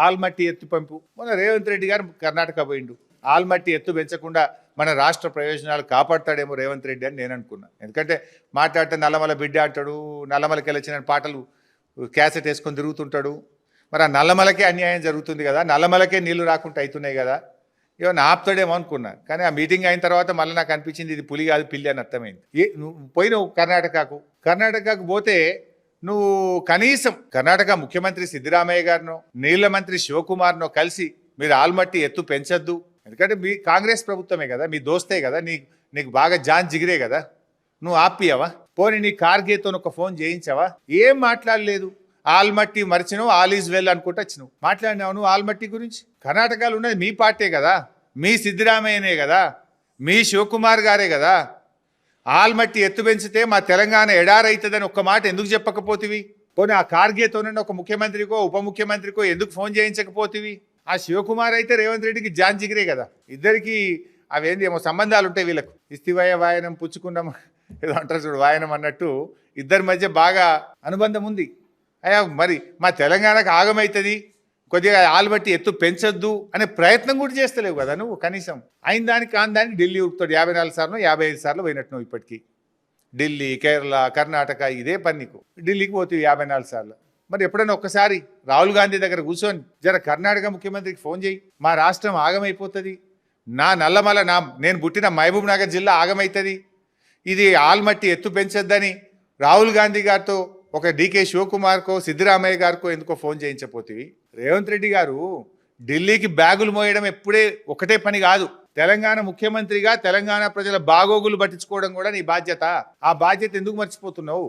ఆల్మట్టి ఎత్తు పంపు. మన రేవంత్ రెడ్డి గారు కర్ణాటక పోయిండు, ఆల్మట్టి ఎత్తు పెంచకుండా మన రాష్ట్ర ప్రయోజనాలు కాపాడతాడేమో రేవంత్ రెడ్డి అని నేను అనుకున్నా. ఎందుకంటే మాట్లాడితే నల్లమల బిడ్డ అంటాడు, నల్లమలకి వెళ్ళొచ్చిన పాటలు క్యాసెట్ వేసుకొని తిరుగుతుంటాడు. మరి ఆ నల్లమలకే అన్యాయం జరుగుతుంది కదా, నల్లమలకే నీళ్లు రాకుండా అవుతున్నాయి కదా, ఏమన్నా ఆపుతాడేమో అనుకున్నా. కానీ ఆ మీటింగ్ అయిన తర్వాత మళ్ళీ నాకు అనిపించింది ఇది పులి కాదు పిల్లి అని అర్థమైంది. నువ్వు పోయినావు కర్ణాటకకు పోతే నువ్వు కనీసం కర్ణాటక ముఖ్యమంత్రి సిద్ధరామయ్య గారినో నీళ్ల మంత్రి శివకుమార్నో కలిసి మీరు ఆల్మట్టి ఎత్తు పెంచొద్దు, ఎందుకంటే మీ కాంగ్రెస్ ప్రభుత్వమే కదా, మీ దోస్తే కదా, నీకు బాగా జాన్ జిగిరే కదా, నువ్వు ఆపియవా? పోనీ నీ కార్గేతో ఒక ఫోన్ చేయించావా? ఏం మాట్లాడలేదు. ఆల్మట్టి మరిచినావు, ఆల్ ఈజ్ వెల్ అనుకుంటూ వచ్చినావు. మాట్లాడినావు నువ్వు ఆల్మట్టి గురించి? కర్ణాటకలో ఉన్నది మీ పార్టీ కదా, మీ సిద్ధరామయ్యనే కదా, మీ శివకుమార్ గారే కదా. ఆల్మట్టి ఎత్తు పెంచితే మా తెలంగాణ ఎడారైతుందని ఒక్క మాట ఎందుకు చెప్పకపోతివి? పోనీ ఆ కార్గేతోనే ఒక ముఖ్యమంత్రికో ఉప ముఖ్యమంత్రికో ఎందుకు ఫోన్ చేయించకపోతివి? ఆ శివకుమార్ అయితే రేవంత్ రెడ్డికి జాన్ జిగిరే కదా. ఇద్దరికి అవేంది ఏమో సంబంధాలు ఉంటాయి వీళ్ళకు. ఇస్తివయ వాయనం పుచ్చుకున్నాం ఏదో అంటారు చూడు, వాయనం అన్నట్టు ఇద్దరి మధ్య బాగా అనుబంధం ఉంది. అయ్యా మరి మా తెలంగాణకు ఆగమవుతుంది, కొద్దిగా ఆల్మట్టి ఎత్తు పెంచొద్దు అనే ప్రయత్నం కూడా చేస్తలేవు కదా నువ్వు. కనీసం అయిన దానికి కాని దానికి ఢిల్లీ ఉరుకుతాడు 54 సార్లు 55 సార్లు పోయినట్టు నువ్వు ఇప్పటికీ. ఢిల్లీ, కేరళ, కర్ణాటక ఇదే పని నీకు. ఢిల్లీకి పోతే 54 సార్లు. మరి ఎప్పుడైనా ఒక్కసారి రాహుల్ గాంధీ దగ్గర కూర్చొని జర కర్ణాటక ముఖ్యమంత్రికి ఫోన్ చేయి, మా రాష్ట్రం ఆగమైపోతుంది, నా నల్లమల నేను పుట్టిన మహబూబ్ నగర్ జిల్లా ఆగమవుతుంది, ఇది ఆల్మట్టి ఎత్తు పెంచొద్దని రాహుల్ గాంధీ గారితో ఒక డీకే శివకుమార్కో సిద్ధరామయ్య గారికో ఎందుకో ఫోన్ చేయించపోతివి. రేవంత్ రెడ్డి గారు ఢిల్లీకి బ్యాగులు మోయడం ఎప్పుడే ఒకటే పని కాదు. తెలంగాణ ముఖ్యమంత్రిగా తెలంగాణ ప్రజల బాగోగులు పట్టించుకోవడం కూడా నీ బాధ్యత. ఆ బాధ్యత ఎందుకు మర్చిపోతున్నావు?